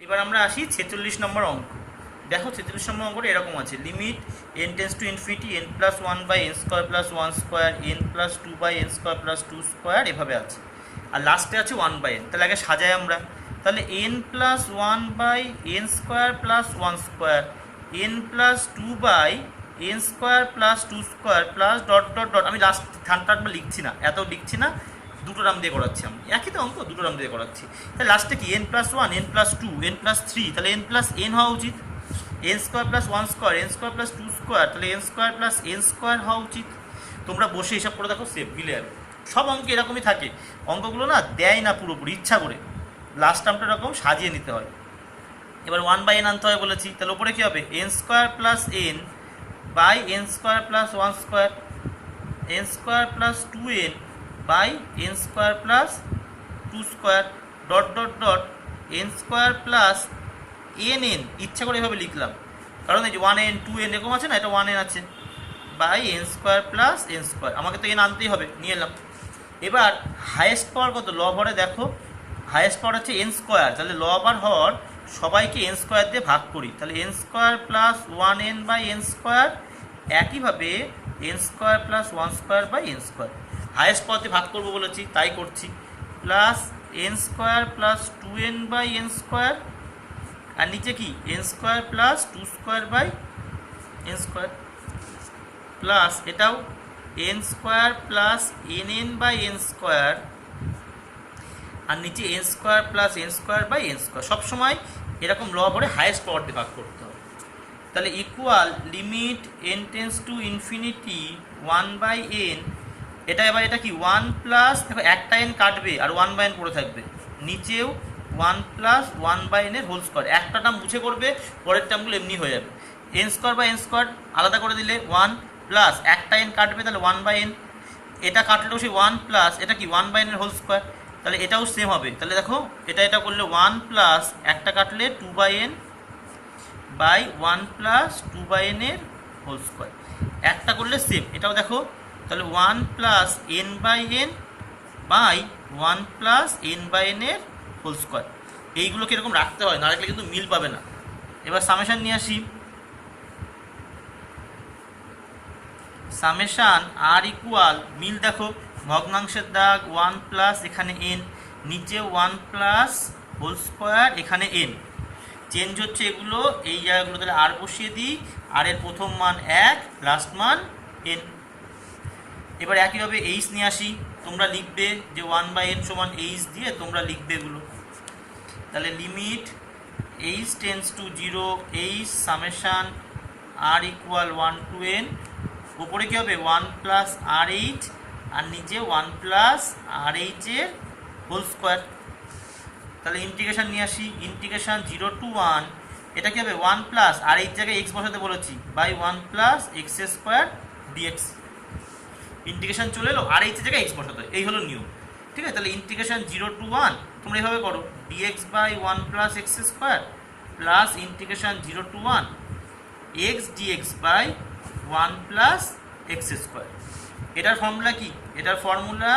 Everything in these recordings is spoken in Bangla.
এবার আমরা আসি 46 নম্বর অঙ্ক। দেখো 46 নম্বর অঙ্কটা এরকম আছে, limit n tends to infinity n plus one by n square plus one square n plus two by n square plus two square এভাবে আছে, আর লাস্টে আছে ওয়ান বাই এন। তাহলে আগে সাজাই আমরা, তাহলে n plus one by n square plus one square n plus two by n square plus two square plus dot dot dot. আমি লাস্ট থার্ডটা লিখছি না, এত লিখছি না, দুটো নাম দিয়ে করাচ্ছি আমি, একই তো অঙ্ক, দুটো নাম দিয়ে করাচ্ছি। তাহলে লাস্টে কি n plus one n plus two n plus three, তাহলে n প্লাস n হওয়া উচিত। N square plus one square n square plus two square, তাহলে n square plus n square হওয়া উচিত। তোমরা বসে হিসাব করে দেখো, সেভ মিলে যাবে। সব অঙ্ক এরকমই থাকে, অঙ্কগুলো না দেয় না পুরোপুরি, ইচ্ছা করে লাস্ট টার্মটা এরকম সাজিয়ে নিতে হয়। এবার ওয়ান বাই এন আনতে হয় বলেছি, তাহলে ওপরে কী হবে, n square plus n by n square plus one square n square plus two n by n square plus two square dot dot dot n square plus n n, ইচ্ছা করে এভাবে লিখলাম কারণ এই যে ওয়ান এন টু এন এরকম আছে না, এটা ওয়ান এন আছে, by n square plus n square, আমাকে তো এন আনতেই হবে, নিয়ে এলাম। এবার হায়েস্ট পাওয়ার কত, ল হরে দেখো হায়েস্ট পাওয়ার হচ্ছে এন স্কোয়ার, তাহলে ল বার হর সবাইকে এন স্কোয়ার দিয়ে ভাগ করি, তাহলে n square plus one n by n square, একইভাবে n square plus one square by n square, highest পাওয়ারতে ভাগ করবো বলেছি তাই করছি, plus n square plus two n by n square, আর নিচে কি n square plus two square by n square, plus এটাও n square plus n n by n square, আর নিচে n square plus n square by n square. সবসময় এরকম ল পরে হায়েস্ট পাওয়ার দিয়ে ভাগ করতে হবে। তাহলে equal limit n tends to infinity one by n, এটা এবার এটা কি ওয়ান প্লাস, দেখো একটা এন কাটবে আর ওয়ান বাই এন পড়ে থাকবে, নিচেও ওয়ান প্লাস ওয়ান বাই এনের হোল স্কোয়ার, একটা টার্ম মুছে করবে, পরের টার্মগুলো এমনি হয়ে যাবে। N square by n square আলাদা করে দিলে ওয়ান প্লাস একটা এন কাটবে, তাহলে ওয়ান বাই এন, এটা কাটলেও সেই ওয়ান প্লাস এটা কি ওয়ান বাই এনের হোল স্কোয়ার, তাহলে এটাও সেম হবে। তাহলে দেখো এটা করলে ওয়ান প্লাস একটা কাটলে two by n by one plus two by এনের হোল স্কোয়ার, একটা করলে সেম, এটাও দেখো তাহলে one plus n by n by one plus n by এনের হোল স্কোয়ার। এইগুলোকে এরকম রাখতে হয়, না রাখলে কিন্তু মিল পাবে না। এবার সামেশান নিয়ে আসি, সামেশান আর ইকুয়াল মিল, দেখো ভগ্নাংশের দাগ ওয়ান প্লাস এখানে এন, নিচে ওয়ান প্লাস হোল স্কোয়ার এখানে এন, চেঞ্জ হচ্ছে এগুলো, এই জায়গাগুলো তাহলে আর বসিয়ে দিই, আর এর প্রথম মান এক, লাস্ট মান এন। এবার একইভাবে এইচ নিয়ে আসি, তোমরা লিখবে যে ওয়ান বাই এন সমান এইচ দিয়ে তোমরা লিখবে এগুলো, তাহলে limit h tends to zero h summation r equal one to n, ওপরে কী হবে ওয়ান প্লাস আর এইচ, আর নিচে ওয়ান প্লাস আর এইচের হোল স্কোয়ার। তাহলে ইন্টিগ্রেশন নিয়ে আসি, ইন্টিগ্রেশন জিরো টু ওয়ান, এটা কী হবে ওয়ান প্লাস আর এইচ জায়গায় এক্স বসাতে বলেছি, by one plus x square dx, integration চলে এলো আর এইচ জায়গায় এক্স বসাতে হয়, এই হলো নিয়ম। ঠিক আছে, তাহলে ইন্টিগ্রেশন জিরো টু ওয়ান তোমরা এইভাবে করো, d x by one plus x square plus integration zero to one x d x by one plus x square. এটার ফর্মুলা কি, এটার formula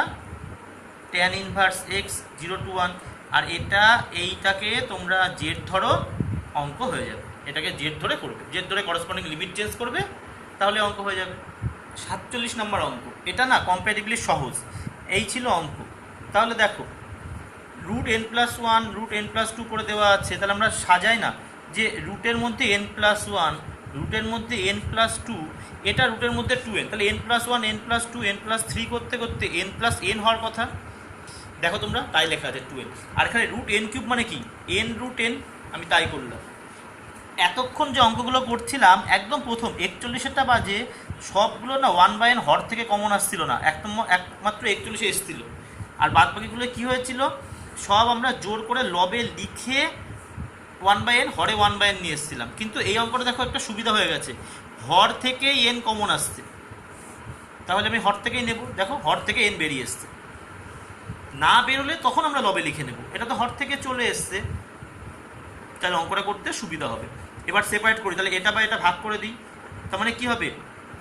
tan inverse x zero to one, আর এটা এইটাকে তোমরা জেড ধরো, অঙ্ক হয়ে যাবে। এটাকে জেড ধরে করবে, জেড ধরে করসপন্ডিং লিমিট চেঞ্জ করবে, তাহলে অঙ্ক হয়ে যাবে। 47 নম্বর অঙ্ক, এটা না কম্পারেটিভলি সহজ, এই ছিল অঙ্ক। তাহলে দেখো root n plus one root n plus two করে দেওয়া আছে, তাহলে আমরা সাজাই না যে রুটের মধ্যে এন প্লাস ওয়ান, রুটের মধ্যে এন প্লাস টু, এটা রুটের মধ্যে টু এন, তাহলে n plus one n plus two n plus three করতে করতে এন প্লাস এন হওয়ার কথা, দেখো তোমরা তাই লেখা আছে টু এন, আর এখানে রুট এন কিউব মানে কি এন রুট এন, আমি তাই করলাম। এতক্ষণ যে অঙ্কগুলো করছিলাম একদম প্রথম 41টা বাজে সবগুলো না ওয়ান বাই এন হর থেকে কমন আসছিল না, একমাত্র 41 এসেছিলো, আর বাদ বাকিগুলো কী হয়েছিল সব আমরা জোর করে লবে লিখে ওয়ান বাই এন হরে ওয়ান বাই এন নিয়ে এসেছিলাম। কিন্তু এই অঙ্কটা দেখো একটা সুবিধা হয়ে গেছে, হর থেকেই এন কমন আসছে, তাহলে আমি হর থেকেই নেব, দেখো হর থেকে এন বেরিয়ে এসছে, না বেরোলে তখন আমরা লবে লিখে নেব, এটা তো হর থেকে চলে এসছে, তাহলে অঙ্কটা করতে সুবিধা হবে। এবার সেপারেট করি, তাহলে এটা বা এটা ভাগ করে দিই, তার মানে কী হবে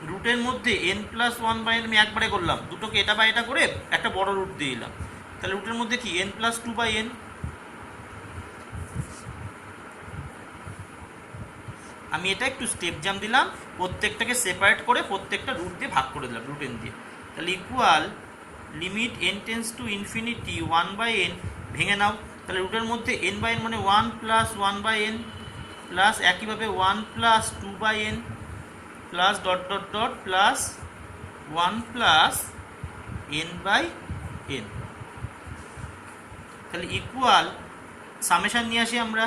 রুটের মধ্যে n plus one by n আমি একবারে করলাম, দুটোকে এটা বা এটা করে একটা বড় রুট দিয়ে দিলাম, তাহলে রুটের মধ্যে কি n plus two by n, আমি এটা একটু স্টেপ জাম দিলাম, প্রত্যেকটাকে সেপারেট করে প্রত্যেকটা রুট দিয়ে ভাগ করে দিলাম, রুট এন দিয়ে। তাহলে equal limit n tends to infinity 1/n, ভেঙে নাও। তাহলে রুটের মধ্যে n/n মানে 1 প্লাস 1/n প্লাস একইভাবে 1 plus 2/n plus dot dot dot plus 1 plus n/n। তাহলে ইকুয়াল সামেশান নিয়ে আসি আমরা,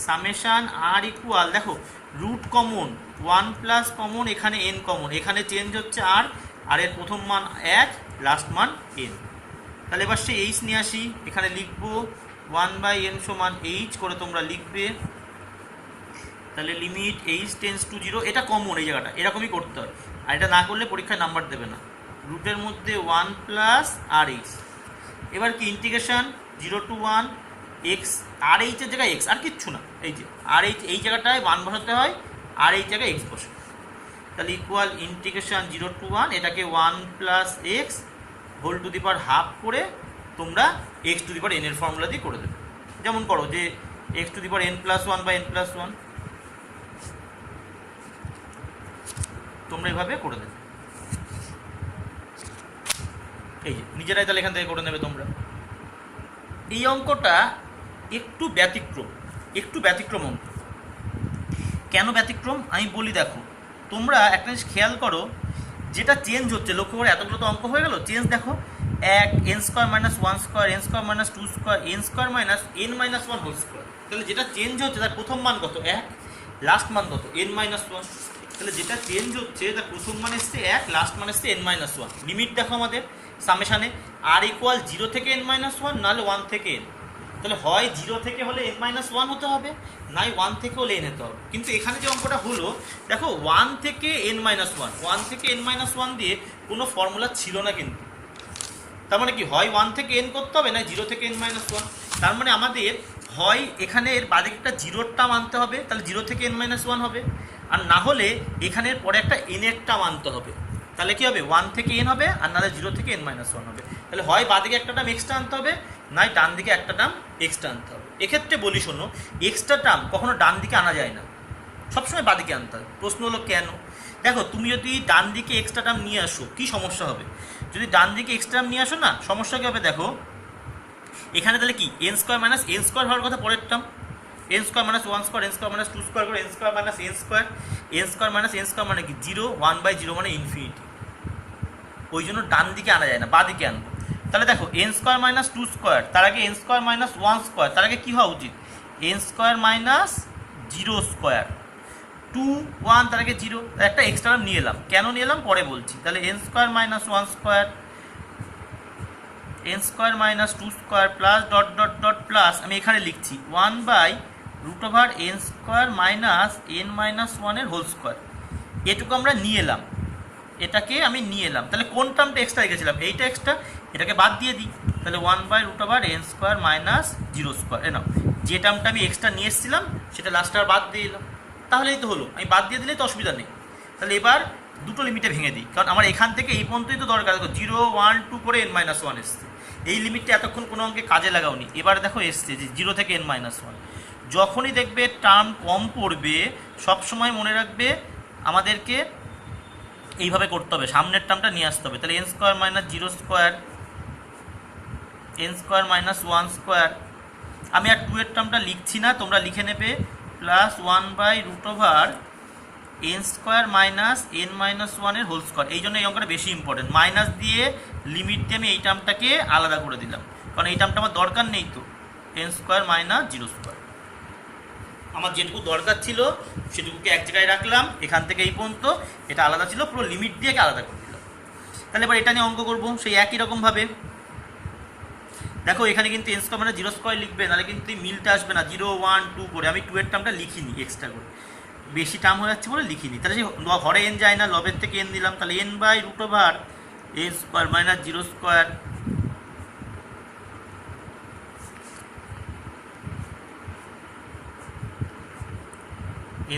সামেশান আর ইকুয়াল, দেখো রুট কমন 1 প্লাস কমন, এখানে n কমন, এখানে চেঞ্জ হচ্ছে আর এর প্রথম মান 1, লাস্ট মান n। তাহলে এবার সে h নিয়ে আসি, এখানে লিখবো 1/n সমান h করে তোমরা লিখবে। তাহলে লিমিট h টেন্স টু 0, এটা কমন এই জায়গাটা, এরকমই করতে হয়, আর এটা না করলে পরীক্ষায় নাম্বার দেবে না। রুটের মধ্যে 1 প্লাস আর h, এবার কি ইন্টিগ্রেশন 0 to 1 x, আর এইচের জায়গায় x, আর কিচ্ছু না, এই যে আর এইচ এই জায়গাটায় 1 বসাতে হয়, আর এই জায়গায় x বসে। তাহলে ইকুয়াল ইন্টিগ্রেশন 0 to 1, এটাকে 1 plus x whole to the power half করে তোমরা x to the power n এর ফর্মুলা দিয়ে করে দেবে। যেমন করো যে x to the power n plus 1 বা n প্লাস 1, তোমরা এভাবে করে দেবে। এই যে নিজেরাই তাহলে এখান থেকে করে নেবে তোমরা। এই অঙ্কটা একটু ব্যতিক্রম অঙ্ক। কেন ব্যতিক্রম আমি বলি, দেখো তোমরা একটা জিনিস খেয়াল করো, যেটা চেঞ্জ হচ্ছে, লক্ষ্য করে এতগুলো তো অঙ্ক হয়ে গেল, চেঞ্জ দেখো 1 n square minus 1 square n square minus 2 square n square minus n minus 1 whole square. তাহলে যেটা চেঞ্জ হচ্ছে তার প্রথম মান কত 1, লাস্ট মান কত n মাইনাস 1। তাহলে যেটা চেঞ্জ হচ্ছে তার প্রথম মান এসছে 1, লাস্ট মান এসছে n মাইনাস 1। লিমিট দেখো আমাদের সামেশানে আর ইকুয়াল 0 থেকে n মাইনাস 1, নাহলে 1 থেকে n। তাহলে হয় 0 থেকে হলে n মাইনাস 1 হতে হবে, নাই 1 থেকে হলে n হতে হবে। কিন্তু এখানে যে অঙ্কটা হলো দেখো 1 থেকে n মাইনাস 1, 1 থেকে n মাইনাস 1 দিয়ে কোনো ফর্মুলা ছিল না কিন্তু। তার মানে কি হয় 1 থেকে n করতে হবে, না 0 থেকে n মাইনাস 1। তার মানে আমাদের হয় এখানে এর বাদিকে একটা 0-র টার্ম আনতে হবে, তাহলে 0 থেকে n মাইনাস 1 হবে, আর না হলে এখানের পরে একটা n-এর টার্ম আনতে হবে, তাহলে কি হবে 1 থেকে n হবে, আর নাহলে 0 থেকে n মাইনাস 1 হবে। তাহলে হয় বাদিকে একটা টার্ম এক্সট্রা আনতে হবে, নাই ডান দিকে একটা টার্ম এক্সট্রা আনতে হবে। এক্ষেত্রে বলি শোনো, এক্সট্রা টার্ম কখনো ডান দিকে আনা যায় না, সবসময় বাদিকে আনতে হবে। প্রশ্ন হলো কেন? দেখো তুমি যদি ডান দিকে এক্সট্রা টার্ম নিয়ে আসো কী সমস্যা হবে? যদি ডান দিকে এক্সট্রা টার্ম নিয়ে আসো না, সমস্যা কী হবে দেখো, এখানে তাহলে কি n square minus n square হওয়ার কথা পরের term, n square minus 1 square n square minus 2 square করে n square minus n square, n square minus n square মানে কি 0, 1/0 মানে ইনফিনিটি। ওই জন্য ডান দিকে আনা যায় না, বা দিকে আনবো। তাহলে দেখো n স্কোয়ার মাইনাস 2 স্কোয়ার, তার আগে n স্কোয়ার মাইনাস 1 স্কোয়ার, তার আগে কী হওয়া উচিত n স্কোয়ার মাইনাস 0 স্কোয়ার, 2 1 তার আগে 0, একটা এক্সট্রা নিয়ে এলাম, কেন নিয়ে এলাম পরে বলছি। তাহলে n square minus 1 square, n square minus 2 square plus dot dot dot plus, আমি এখানে লিখছি 1/√n square minus n minus 1 এর হোল স্কোয়ার। এটুকু আমরা নিয়ে এলাম, এটাকে আমি নিয়ে এলাম। তাহলে কোন টার্মটা এক্সট্রা রেখেছিলাম? এইটা এক্সট্রা, এটাকে বাদ দিয়ে দিই। তাহলে 1/√n স্কোয়ার মাইনাস 0 স্কোয়ার, নাও যে টার্মটা আমি এক্সট্রা নিয়ে এসেছিলাম সেটা লাস্টটা বাদ দিয়ে দিলাম, তাহলেই তো হলো। আমি বাদ দিয়ে দিলেই তো অসুবিধা নেই। তাহলে এবার দুটো লিমিটে ভেঙে দিই, কারণ আমার এখান থেকে এই পর্যন্তই তো দরকার। দেখো 0 1 2 করে n মাইনাস 1 এসছে, এই লিমিটটা এতক্ষণ কোনো অঙ্কে কাজে লাগাওনি, এবার দেখো এসছে যে 0 থেকে n মাইনাস 1। যখনই দেখবে টার্ম কম পড়বে সবসময় মনে রাখবে আমাদেরকে এইভাবে করতে হবে, সামনের টার্মটা নিয়ে আসতে হবে। তাহলে n square minus 0 square, n square minus 1 square, আমি আর 2 এর টার্মটা লিখছি না, তোমরা লিখে নেবে, plus 1/√n square minus n minus 1 এর হোল স্কোয়ার। এই জন্য এই অঙ্কটা বেশি ইম্পর্টেন্ট, মাইনাস দিয়ে লিমিট দিয়ে আমি এই টার্মটাকে আলাদা করে দিলাম, কারণ এই টার্মটা আমার দরকার নেই তো, n স্কোয়ার মাইনাস 0 স্কোয়ার। আমার যেটুকু দরকার ছিল সেটুকুকে এক জায়গায় রাখলাম, এখান থেকে এই পর্যন্ত এটা আলাদা ছিল, পুরো লিমিট দিয়ে আলাদা করে দিলাম। তাহলে এবার এটা নিয়ে অঙ্ক করবো সেই একই রকমভাবে। দেখো এখানে কিন্তু n স্কোয়ার মানে 0 স্কোয়ার লিখবে, নাহলে কিন্তু মিলটা আসবে না, 0 1 2 করে। আমি 2 এর টার্মটা লিখিনি এক্সট্রা করে, বেশি টার্ম হয়ে যাচ্ছে বলে লিখিনি। তাহলে যে হরে n যায় না, লবের থেকে n দিলাম, তাহলে n/√n square minus 0 square,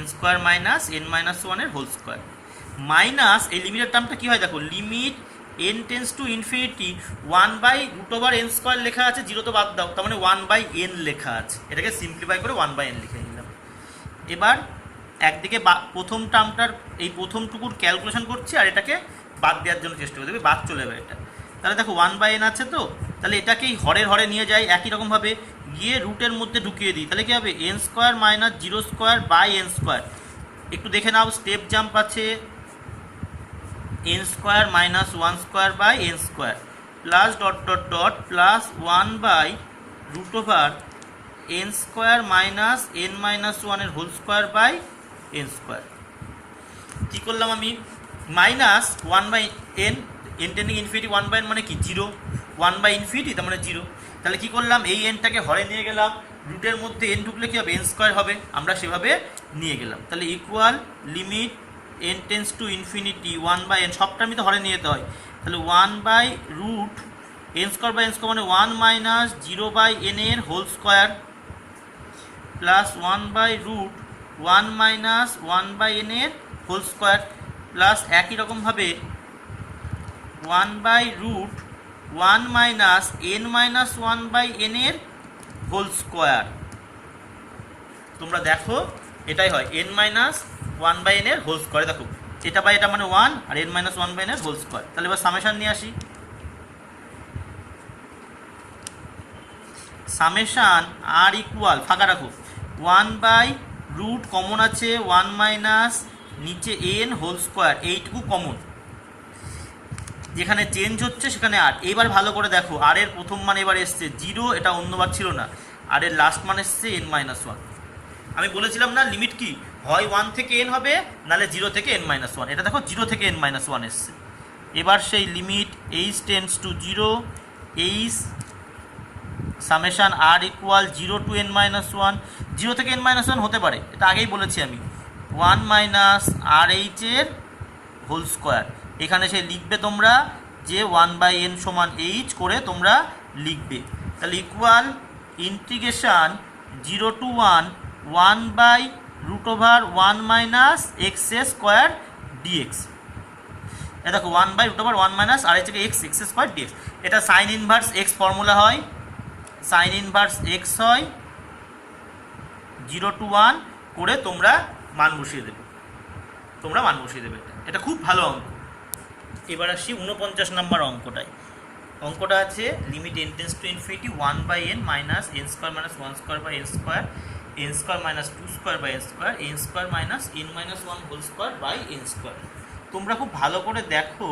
n square minus n minus 1 এর হোল স্কোয়ার, মাইনাস এই লিমিটের টার্মটা কী হয় দেখো, limit n tends to infinity 1/√n square লেখা আছে, 0 তো বাদ দাও, তার মানে 1/n লেখা আছে, এটাকে সিম্পলিফাই করে 1/n লিখে নিলাম। এবার একদিকে প্রথম টার্মটার এই প্রথমটুকুর ক্যালকুলেশন করছি আর এটাকে বাদ দেওয়ার জন্য চেষ্টা করি, দেখবে বাদ চলে যাবে এটা। তাহলে দেখো 1/n আছে, তো তাহলে এটাকেই হরের হরে নিয়ে যাই একই রকমভাবে, গিয়ে রুটের মধ্যে ঢুকিয়ে দিই, তাহলে কী হবে n² - 0² n²। একটু দেখে নাও, স্টেপ জাম্প আছে n² - 1² n² plus dot dot dot plus 1/√n² - n-1 এর হোল স্কোয়ার বাই n²। কী করলাম আমি, minus 1/n, n trending infinity 1/n মানে কি 0, 1/∞ তার মানে 0। তাহলে কী করলাম, এই এনটাকে হরে নিয়ে গেলাম, রুটের মধ্যে n ঢুকলে কী হবে n² হবে, আমরা সেভাবে নিয়ে গেলাম। তাহলে equal limit n tends to infinity 1/n, সবটা আমি তো হরে নিয়ে যেতে হয়, তাহলে 1/√n² মানে 1 - 0/n এর হোল স্কোয়ার প্লাস 1/√1 - 1/n এর হোল স্কোয়ার প্লাস একই রকমভাবে 1/√1 - n-1/n এর হোল স্কোয়ার। তোমরা দেখো এটাই হয় n-1/n এর হোল স্কোয়ার, দেখো এটা বাই এটা মানে 1 আর n-1/n এর হোল স্কোয়ার। তাহলে এবার সামেশান নিয়ে আসি, সামেশান আর ইকুয়াল ফাঁকা রাখো 1/√, কমন আছে 1 মাইনাস নিচে n হোল স্কোয়ার, এইটুকু কমন, যেখানে চেঞ্জ হচ্ছে সেখানে আর। এবার ভালো করে দেখো, আর এর প্রথম মান এবার এসছে 0, এটা অন্যবার ছিল না, আর এর লাস্ট মান এসছে n-1। আমি বলেছিলাম না লিমিট কি হয় 1 থেকে n হবে, নাহলে 0 থেকে n-1, এটা দেখো 0 থেকে n-1 এসছে। এবার সেই limit h tends to 0, h summation r equal 0 to n-1, 0 থেকে n-1 হতে পারে, এটা আগেই বলেছি আমি, 1 মাইনাস RH এর হোল স্কোয়ার। এখানে সে লিখবে তোমরা যে 1/n সমান h করে তোমরা লিখবে। তাহলে equal integration 0 to 1 1/√1 minus x² dx। এ দেখো 1/√1 মাইনাস আর হচ্ছে x² dx। এটা সাইন ইনভার্স x ফর্মুলা হয়, সাইন ইনভার্স x হয় 0 to 1 করে তোমরা মান বসিয়ে দেবে, এটা খুব ভালো অঙ্ক। এবার আসি 49 নম্বর অঙ্কটায়। অঙ্কটা আছে limit n tends to infinity 1/n minus n² - 1² by n², n² - 2² by n² n² - n-1 whole square by n²। তোমরা খুব ভালো করে দেখো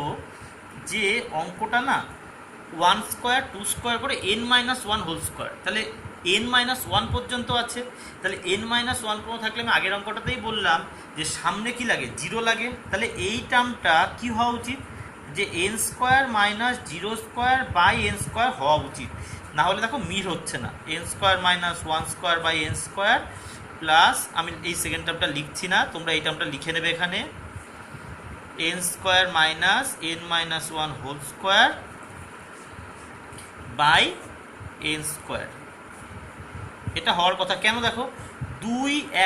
যে অঙ্কটা না 1² 2² করে n-1 হোল স্কোয়ার, তাহলে n-1 পর্যন্ত আছে। তাহলে n-1 পর্যন্ত থাকলে আমি আগের অঙ্কটাতেই বললাম যে সামনে কি লাগে 0 লাগে, তাহলে এই টার্মটা কি হওয়া উচিত যে n² - 0² বাই n² হওয়া উচিত, না হলে দেখো মিল হচ্ছে না, n² - 1² বাই n² প্লাস, আমি এই সেকেন্ড টার্মটা লিখছি না, তোমরা এই টার্মটা লিখে নেবে এখানে, n² - n-1 whole square by n²। এটা হওয়ার কথা কেন, দেখো 2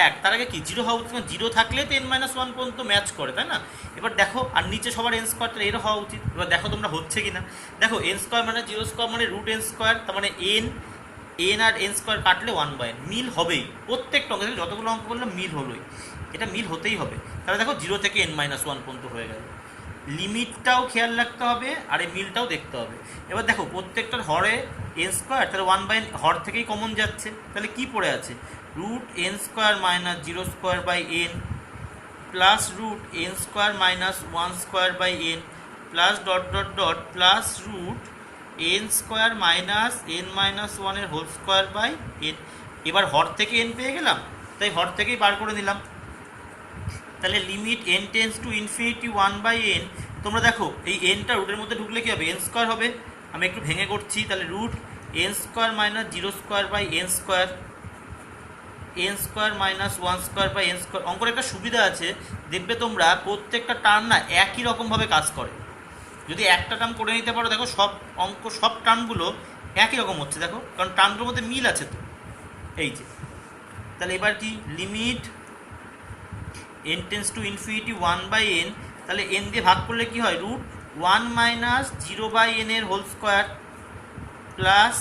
1 তার আগে কি 0 হওয়া উচিত, 0 থাকলে তো n-1 পর্যন্ত ম্যাচ করে, তাই না? এবার দেখো আর নিচে সবার n² এরও হওয়া উচিত। এবার দেখো তোমরা হচ্ছে কি না, দেখো n² মানে 0² মানে √n², তার মানে n আর n² কাটলে 1/n, মিল হবেই, প্রত্যেকটা অঙ্ক যতগুলো অঙ্ক করলাম মিল হলোই, এটা মিল হতেই হবে। তাহলে দেখো 0 থেকে n-1 পর্যন্ত হয়ে গেল, লিমিটটাও খেয়াল রাখতে হবে আর এই মিলটাও দেখতে হবে। এবার দেখো প্রত্যেকটার হরে n², তাহলে 1/n হর থেকেই কমন যাচ্ছে, তাহলে কি পড়ে আছে √n² - 0² by n plus √n² - 1² by n plus dot dot dot plus √n² - n-1 এর হোল স্কোয়ার বাই n। এবার হর থেকে n পেয়ে গেলাম, তাই হর থেকেই বার করে নিলাম। তাহলে limit n tends to infinity 1/n, তোমরা দেখো এই nটা রুটের মধ্যে ঢুকলে কী হবে n² হবে, আমি একটু ভেঙে করছি, তাহলে √n² - 0² by n², n² - 1² by n²। অঙ্কের একটা সুবিধা আছে, দেখবে তোমরা প্রত্যেকটা টার্ম না একই রকমভাবে কাজ করে, যদি একটা টার্ম করে নিতে পারো দেখো সব অঙ্ক সব টার্মগুলো একই রকম হচ্ছে, দেখো কারণ টার্মগুলোর মধ্যে মিল আছে তো, এই যে। তাহলে এবার কি limit n tends to infinity 1/n, তাহলে n দিয়ে ভাগ করলে কি হয় √1 - 0/n এর হোল স্কোয়ার প্লাস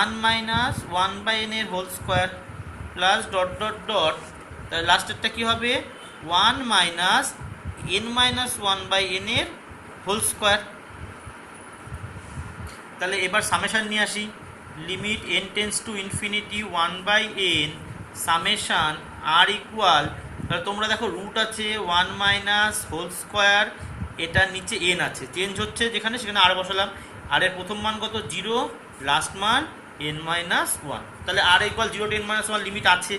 1 - 1/n এর whole square plus dot dot dot, তাহলে লাস্টেরটা কী হবে 1 minus n minus 1 by n এর হোল স্কোয়ার। তাহলে এবার সামেশান নিয়ে আসি, limit n tends to infinity 1 by n summation r equal, তাহলে তোমরা দেখো রুট আছে 1 মাইনাস হোল স্কোয়ার, এটার নিচে n আছে, চেঞ্জ হচ্ছে যেখানে সেখানে আর বসালাম। আর এর প্রথম মান কত 0, লাস্ট মান n মাইনাস 1। তাহলে r equal 0 to n minus 1 limit আছে,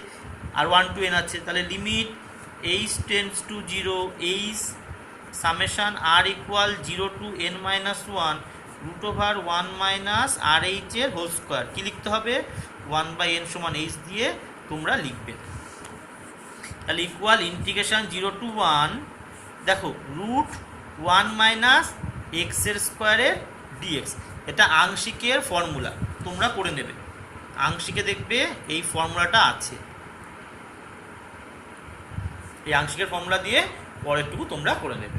আর 1 টু n আছে, তাহলে limit h tends to 0 h summation r equal 0 to n minus 1 root over 1 minus r h এর হোল স্কোয়ার। কী লিখতে হবে 1 বাই n সমান h দিয়ে তোমরা লিখবে। তাহলে ইকুয়াল ইন্টিগ্রেশন 0 টু 1 দেখো রুট 1 মাইনাস এক্স এর স্কোয়ারের ডিএক্স, এটা আংশিকের ফর্মুলা, তোমরা করে নেবে, আংশিকে দেখবে এই ফর্মুলাটা আছে, এই আংশিকের ফর্মুলা দিয়ে পরেরটুকু তোমরা করে নেবে।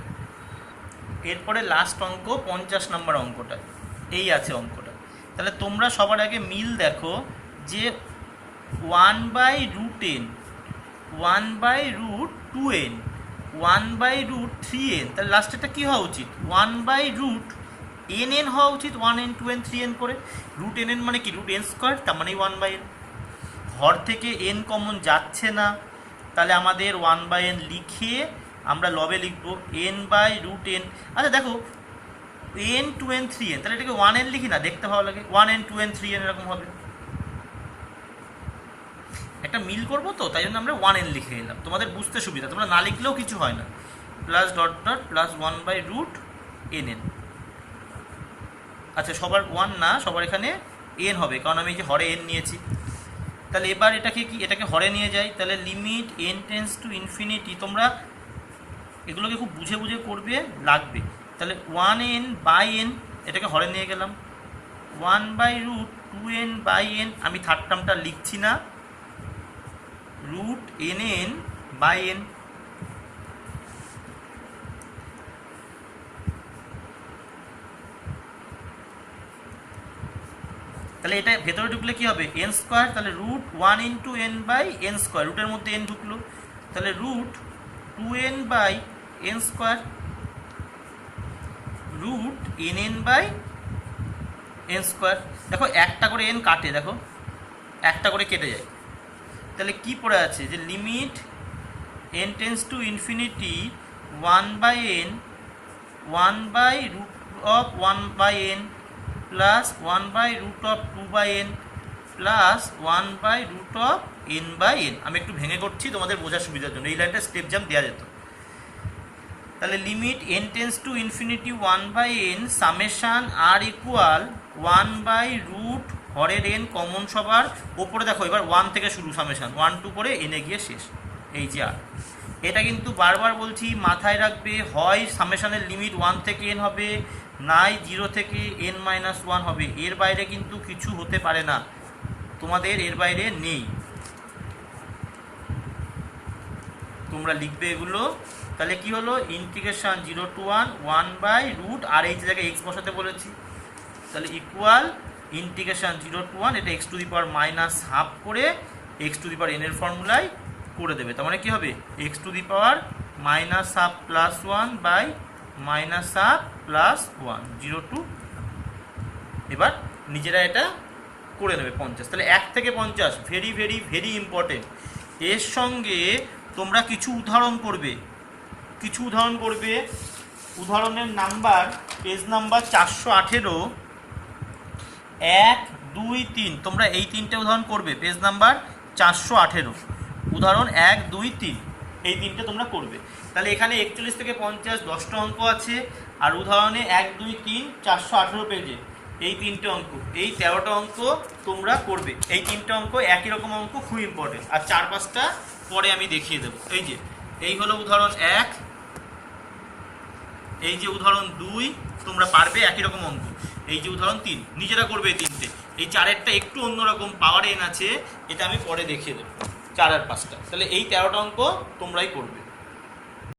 এরপরে লাস্ট অঙ্ক 50 নম্বর অঙ্কটা, এই আছে অঙ্কটা। তাহলে তোমরা সবার আগে মিল দেখো যে 1 by root n, 1 by root 2n, 1 by root 3n, তাহলে লাস্টেরটা কী হওয়া উচিত 1 বাই রুট n হওয়া উচিত, 1n 2n 3n করে। রুট n মানে কি রুট n স্কোয়ার, তার মানে 1 বাই n। হর থেকে n কমন যাচ্ছে না, তাহলে আমাদের 1 বাই n লিখে আমরা লবে লিখবো n বাই রুট n। আচ্ছা দেখো n 2n 3n, তাহলে এটাকে 1n লিখি না, দেখতে ভালো লাগে, 1n 2n 3n এরকম হবে। একটা মিল করবো তো তাই জন্য আমরা 1n লিখে নিলাম, তোমাদের বুঝতে সুবিধা, তোমরা না লিখলেও কিছু হয় না। Plus dot dot plus 1 by root nn। আচ্ছা সবার 1 না, সবার এখানে n হবে, কারণ আমি এই যে হরে n নিয়েছি। তাহলে এবার এটাকে কি, এটাকে হরে নিয়ে যাই, তাহলে limit n tends to infinity, তোমরা এগুলোকে খুব বুঝে বুঝে করবে, লাগবে। তাহলে 1n বাই n, এটাকে হরে নিয়ে গেলাম 1 by root 2n by n, আমি থার্ড টার্মটা লিখছি না, রুট nn বাই n। তাহলে এটা ভেতরে ঢুকলে কী হবে n স্কোয়ার, তাহলে root 1 into n by n square, রুটের মধ্যে n ঢুকলো, তাহলে root 2n by n square, root nn by n square. দেখো একটা করে n কাটে, দেখো একটা করে কেটে যায়, তাহলে কি পড়ে আছে যে limit n tends to infinity 1 by n, 1 by root of 1 by n plus 1 by root of 2 by n plus 1 by root of n by n। আমি একটু ভেঙে করছি তোমাদের বোঝার সুবিধার জন্য, এই লাইনটা স্টেপ জাম্প দেওয়া যেত। তাহলে limit n tends to infinity 1 by n summation r equal 1 by root হরের n কমন সবার ওপরে, দেখো এবার 1 থেকে শুরু, সামেশান 1 2 করে এনে গিয়ে শেষ, এই যে আর। এটা কিন্তু বারবার বলছি মাথায় রাখবে, হয় সামেশানের লিমিট 1 থেকে n হবে, নাই 0 থেকে n মাইনাস 1 হবে, এর বাইরে কিন্তু কিছু হতে পারে না, তোমাদের এর বাইরে নেই, তোমরা লিখবে এগুলো। তাহলে কি হলো ইন্টিগ্রেশন 0 টু 1 1 বাই রুট, আর এই জায়গায় এক্স বসাতে বলেছি, তাহলে ইকুয়াল ইন্টিগ্রেশন 0 টু 1, এটা x to the power minus half করে x to the power n এর ফর্মুলায় করে দেবে। তার মানে কী হবে x to the power minus half plus 1 by minus half plus 1 0 to, এবার নিজেরা এটা করে নেবে 50। তাহলে 1 থেকে 50 ভেরি ভেরি ভেরি ইম্পর্টেন্ট। এর সঙ্গে তোমরা কিছু উদাহরণ করবে, কিছু উদাহরণ করবে, উদাহরণের নাম্বার পেজ নাম্বার 418, 1 2 3, তোমরা এই তিনটে উদাহরণ করবে, পেজ নাম্বার 418, উদাহরণ 1 2 3, এই তিনটে তোমরা করবে। তাহলে এখানে 41 থেকে 50 10টা অঙ্ক আছে, আর উদাহরণে 1 2 3 418 পেজে এই তিনটে অঙ্ক, এই 13টা অঙ্ক তোমরা করবে। এই তিনটে অঙ্ক একই রকম অঙ্ক, খুব ইম্পর্টেন্ট, আর 4-5টা পরে আমি দেখিয়ে দেবো। এই যে এই হলো উদাহরণ 1, এই যে উদাহরণ 2, তোমরা পারবে একই রকম অঙ্ক। এই যে উদাহরণ 3, নিজেরা করবে এই তিনটে। এই 4-এরটা একটু অন্যরকম পাওয়ার এন আছে, এটা আমি পরে দেখিয়ে দেবো 4 আর 5টা। তাহলে এই 13টা অঙ্ক তোমরাই করবে।